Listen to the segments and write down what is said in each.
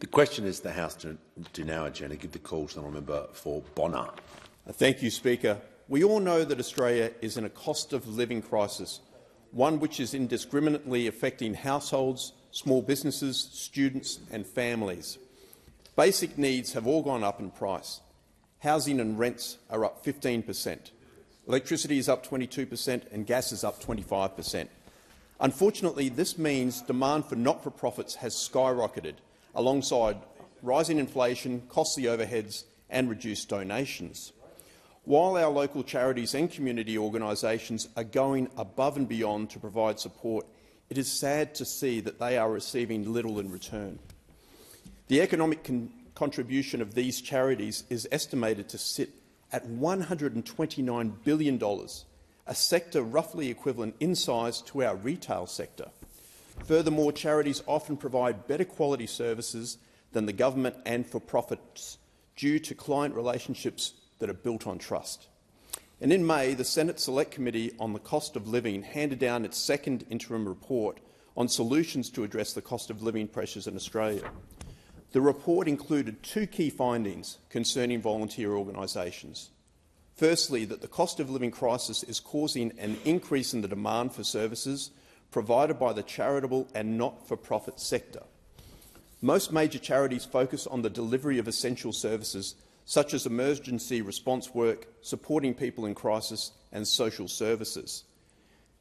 The question is the House do now agenda. Give the call to the member for Bonner. Thank you, Speaker. We all know that Australia is in a cost of living crisis, one which is indiscriminately affecting households, small businesses, students and families. Basic needs have all gone up in price. Housing and rents are up 15%. Electricity is up 22% and gas is up 25%. Unfortunately, this means demand for not-for-profits has skyrocketed, alongside rising inflation, costly overheads and reduced donations. While our local charities and community organisations are going above and beyond to provide support, it is sad to see that they are receiving little in return. The economic contribution of these charities is estimated to sit at $129 billion, a sector roughly equivalent in size to our retail sector. Furthermore, charities often provide better quality services than the government and for-profits due to client relationships that are built on trust. And in May, the Senate Select Committee on the Cost of Living handed down its second interim report on solutions to address the cost of living pressures in Australia. The report included two key findings concerning volunteer organisations. Firstly, that the cost of living crisis is causing an increase in the demand for services provided by the charitable and not-for-profit sector. Most major charities focus on the delivery of essential services such as emergency response work, supporting people in crisis and social services.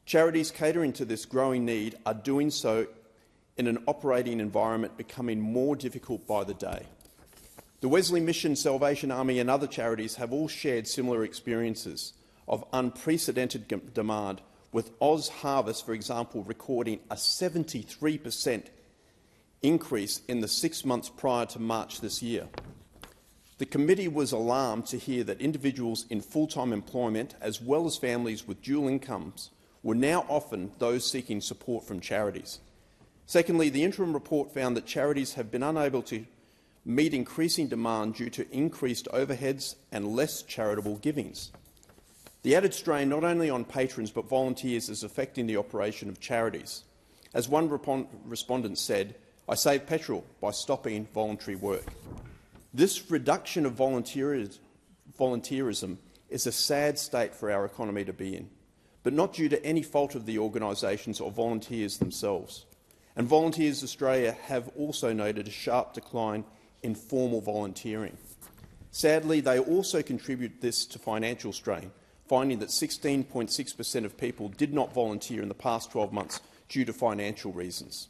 Charities catering to this growing need are doing so in an operating environment becoming more difficult by the day. The Wesley Mission, Salvation Army and other charities have all shared similar experiences of unprecedented demand, with Oz Harvest, for example, recording a 73% increase in the 6 months prior to March this year. The committee was alarmed to hear that individuals in full-time employment, as well as families with dual incomes, were now often those seeking support from charities. Secondly, the interim report found that charities have been unable to meet increasing demand due to increased overheads and less charitable givings. The added strain not only on patrons but volunteers is affecting the operation of charities. As one respondent said, "I save petrol by stopping voluntary work." This reduction of volunteerism is a sad state for our economy to be in, but not due to any fault of the organisations or volunteers themselves. And Volunteers Australia have also noted a sharp decline in formal volunteering. Sadly, they also contribute this to financial strain, finding that 16.6% of people did not volunteer in the past 12 months due to financial reasons.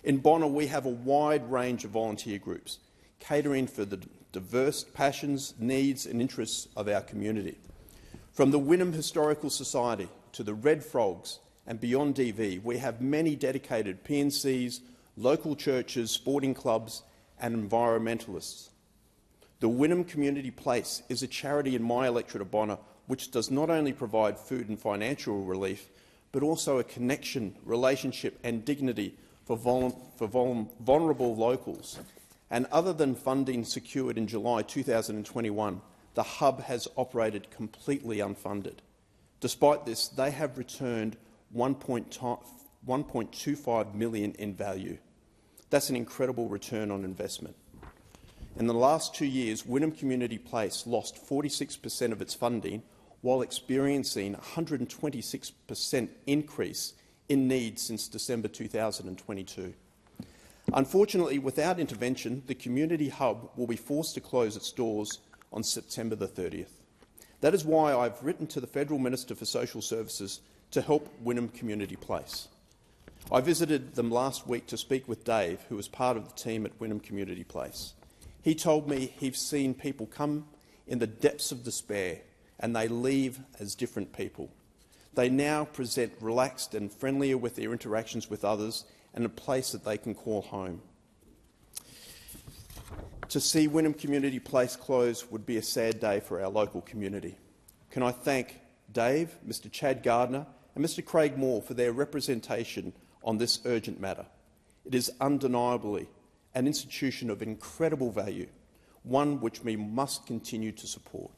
In Bonner, we have a wide range of volunteer groups, catering for the diverse passions, needs and interests of our community. From the Wynnum Historical Society to the Red Frogs and Beyond DV, we have many dedicated PNCs, local churches, sporting clubs and environmentalists. The Wynnum Community Place is a charity in my electorate of Bonner which does not only provide food and financial relief, but also a connection, relationship and dignity for vulnerable locals. And other than funding secured in July 2021, the hub has operated completely unfunded. Despite this, they have returned $1.25 million in value. That's an incredible return on investment. In the last 2 years, Wynnum Community Place lost 46% of its funding while experiencing a 126% increase in need since December 2022. Unfortunately, without intervention, the community hub will be forced to close its doors on September the 30th. That is why I've written to the Federal Minister for Social Services to help Wynnum Community Place. I visited them last week to speak with Dave, who was part of the team at Wynnum Community Place. He told me he's seen people come in the depths of despair and they leave as different people. They now present relaxed and friendlier with their interactions with others and a place that they can call home. To see Wynnum Community Place close would be a sad day for our local community. Can I thank Dave, Mr Chad Gardner and Mr Craig Moore for their representation on this urgent matter. It is undeniably an institution of incredible value, one which we must continue to support.